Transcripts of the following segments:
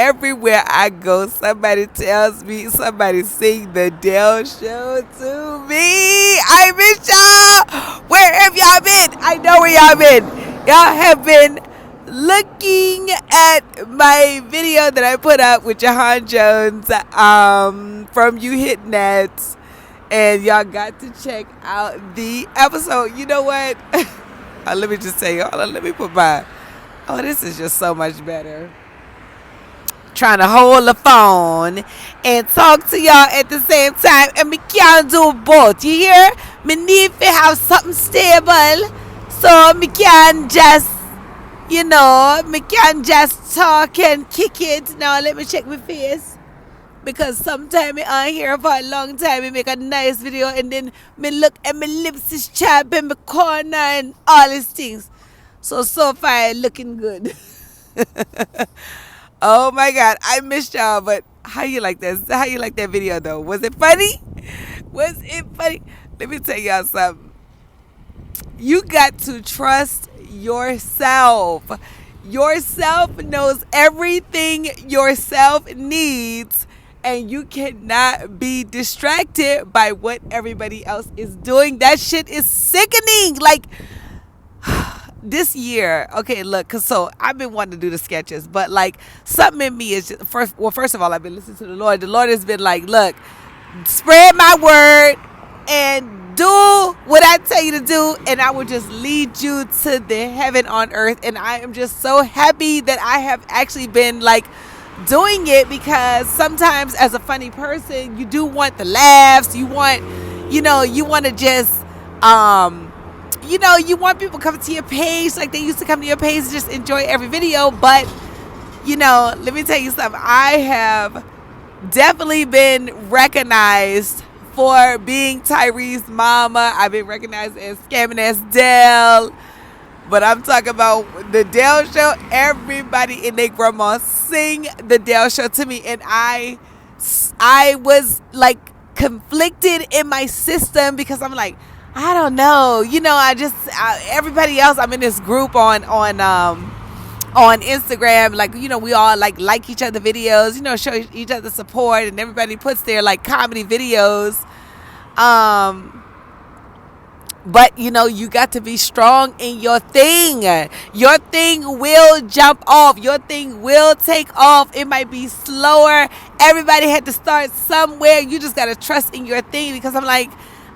everywhere I go, somebody tells me, somebody sing the Dale Show to me. I miss y'all. Where have y'all been? I know where y'all been. Y'all have been looking at my video that I put up with Jahan Jones from You Hit Nets, and y'all got to check out the episode. You know what? Let me just tell you. Hold on, let me put my. Oh, this is just so much better. Trying to hold the phone and talk to y'all at the same time, and me can't do both. You hear? Me need to have something stable, so me can just, me can just talk and kick it. Now let me check my face, because sometimes I here for a long time. I make a nice video and then me look and my lips is chapped and my corner and all these things. So far looking good. Oh my God, I missed y'all. But how you like that? How you like that video though? Was it funny? Was it funny? Let me tell y'all something. You got to trust yourself. Yourself knows everything yourself needs, and you cannot be distracted by what everybody else is doing. That shit is sickening. Like, this year, okay, look, cause so I've been wanting to do the sketches, but like something in me is just, first of all, I've been listening to the Lord. The Lord has been like, look, spread my word and do what I tell you to do, and I will just lead you to the heaven on earth. And I am just so happy that I have actually been like doing it, because sometimes as a funny person, you do want the laughs. You want, you want to just, you want people coming to your page like they used to come to your page and just enjoy every video. But, let me tell you something. I have definitely been recognized for being Tyree's mama. I've been recognized as Scamming Ass Dell. But I'm talking about the Dale Show. Everybody and their grandma sing the Dale Show to me. And I was like conflicted in my system, because I'm like, I don't know. Everybody else, I'm in this group on Instagram. Like, we all like each other videos, show each other support, and everybody puts their like comedy videos. But, you got to be strong in your thing. Your thing will jump off. Your thing will take off. It might be slower. Everybody had to start somewhere. You just got to trust in your thing, because I'm like,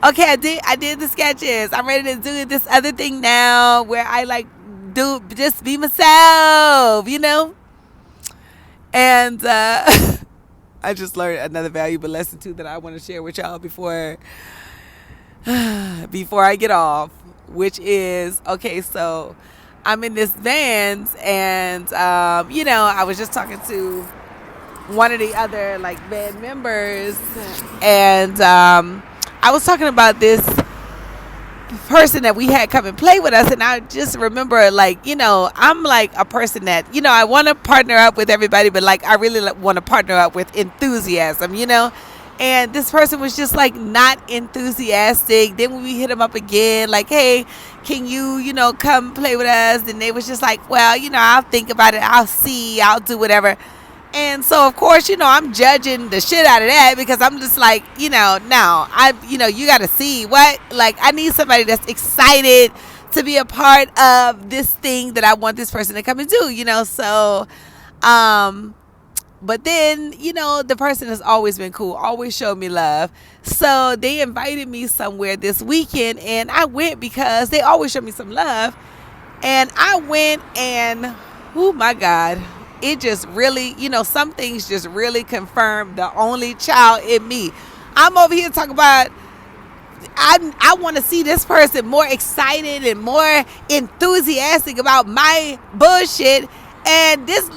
okay, I did the sketches. I'm ready to do this other thing now where I like do just be myself, And I just learned another valuable lesson too that I want to share with y'all before I get off, which is, okay, so I'm in this band, and I was just talking to one of the other like band members, and I was talking about this person that we had come and play with us, and I just remember, like, I'm like a person that, I want to partner up with everybody, but like I really want to partner up with enthusiasm, and this person was just like not enthusiastic. Then when we hit them up again, like, hey, can you, come play with us? And they was just like, well, I'll think about it. I'll see. I'll do whatever. And so, of course, I'm judging the shit out of that, because I'm just like, you got to see what, like, I need somebody that's excited to be a part of this thing that I want this person to come and do, so, but then, the person has always been cool, always showed me love. So they invited me somewhere this weekend, and I went because they always show me some love. And I went, and, oh my God, it just really, some things just really confirmed the only child in me. I'm over here talking about, I want to see this person more excited and more enthusiastic about my bullshit. And this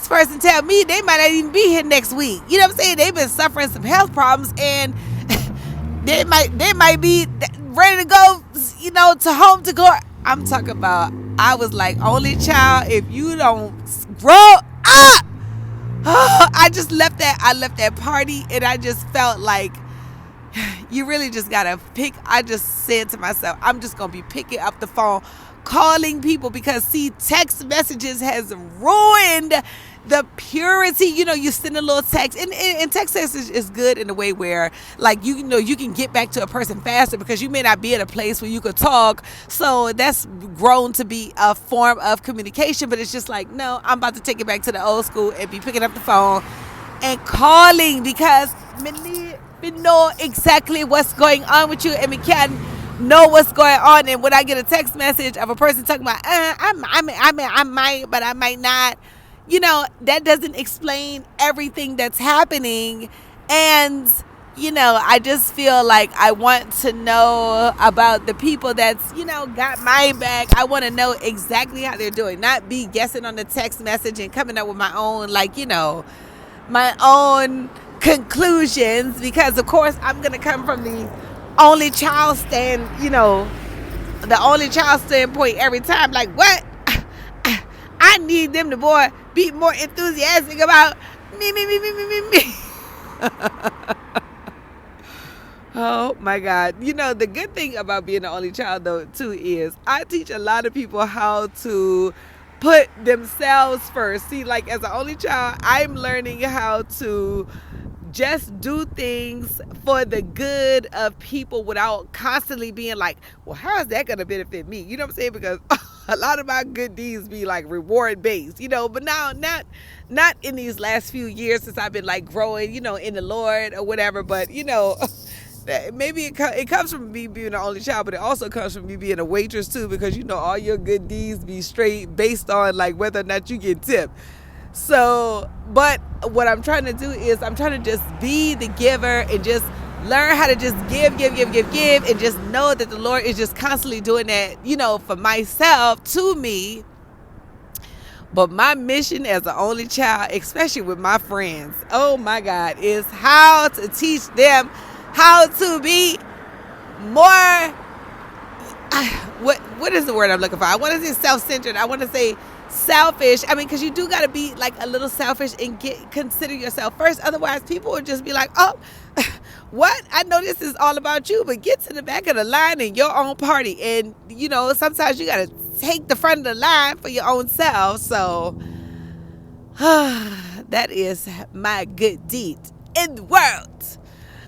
person tell me they might not even be here next week. You know what I'm saying? They've been suffering some health problems, and they might be ready to go, to home to go. I'm talking about, I was like, only child, if you don't grow up. I left that party, and I just felt like you really just gotta pick. I just said to myself, I'm just gonna be picking up the phone, calling people, because see, text messages has ruined the purity, you send a little text, and text message is good in a way where, like, you can get back to a person faster because you may not be at a place where you could talk. So that's grown to be a form of communication, but it's just like, no, I'm about to take it back to the old school and be picking up the phone and calling, because we know exactly what's going on with you, and we can't know what's going on. And when I get a text message of a person talking about, I might, but I might not, that doesn't explain everything that's happening. And, I just feel like I want to know about the people that's, got my back. I want to know exactly how they're doing, not be guessing on the text message and coming up with my own, my own conclusions, because of course I'm going to come from the only child the only child standpoint every time. Like, what? I need them to be more enthusiastic about me. Oh my God. The good thing about being the only child, though, too, is I teach a lot of people how to put themselves first. See, like, as an only child, I'm learning how to just do things for the good of people without constantly being like, well, how is that going to benefit me? You know what I'm saying? Because a lot of my good deeds be like reward based, but now not in these last few years since I've been like growing, in the Lord or whatever. But, maybe it comes from me being the only child, but it also comes from me being a waitress too, because, all your good deeds be straight based on like whether or not you get tipped. So, but what I'm trying to do is I'm trying to just be the giver and just learn how to just give, and just know that the Lord is just constantly doing that, for myself, to me. But my mission as an only child, especially with my friends, oh my God, is how to teach them how to be more, what is the word I'm looking for? I want to say self-centered. I want to say selfish. I mean, because you do got to be like a little selfish and consider yourself first. Otherwise, people would just be like, oh, what? I know this is all about you, but get to the back of the line in your own party. And, sometimes you got to take the front of the line for your own self. So that is my good deed in the world.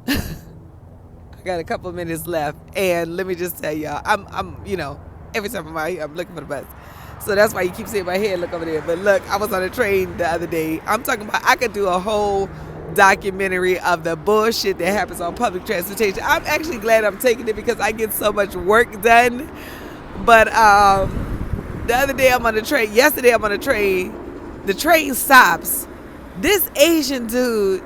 I got a couple minutes left. And let me just tell y'all, I'm every time I'm out here, I'm looking for the bus. So that's why you keep seeing my head look over there. But look, I was on a train the other day. I'm talking about, I could do a whole documentary of the bullshit that happens on public transportation. I'm actually glad I'm taking it because I get so much work done. But the other day I'm on the train. Yesterday I'm on a train. The train stops. This Asian dude,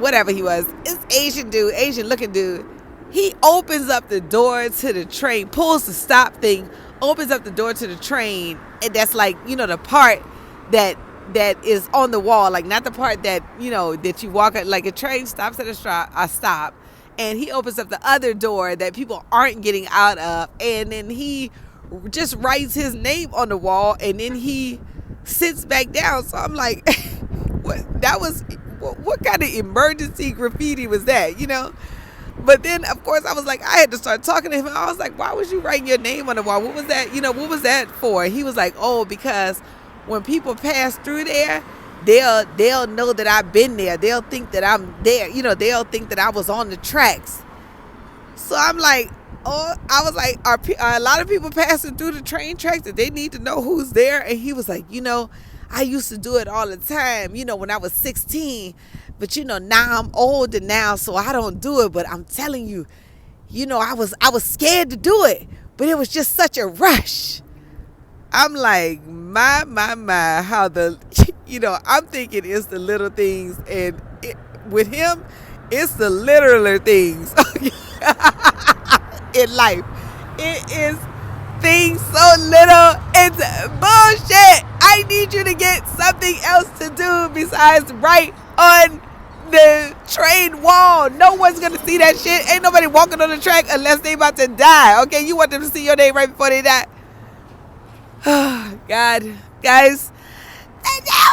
whatever he was, Asian looking dude, he opens up the door to the train, pulls the stop thing, opens up the door to the train, and that's like, the part that is on the wall, like not the part that, that you walk at, like a train stops at a stop, and he opens up the other door that people aren't getting out of, and then he just writes his name on the wall, and then he sits back down. So I'm like, what kind of emergency graffiti was that, But then, of course, I was like, I had to start talking to him. I was like, why was you writing your name on the wall? What was that? What was that for? He was like, oh, because when people pass through there, they'll know that I've been there. They'll think that I'm there. They'll think that I was on the tracks. So I'm like, oh, I was like, are a lot of people passing through the train tracks that they need to know who's there? And he was like, I used to do it all the time, when I was 16. But, now I'm older now, so I don't do it. But I'm telling you, I was scared to do it. But it was just such a rush. I'm like, my, how I'm thinking it's the little things. And with him, it's the littler things in life. It is things so little. It's bullshit. I need you to get something else to do besides write on the train wall. No one's gonna see that shit. Ain't nobody walking on the track unless they about to die. Okay, you want them to see your name right before they die. Oh, God, guys. And now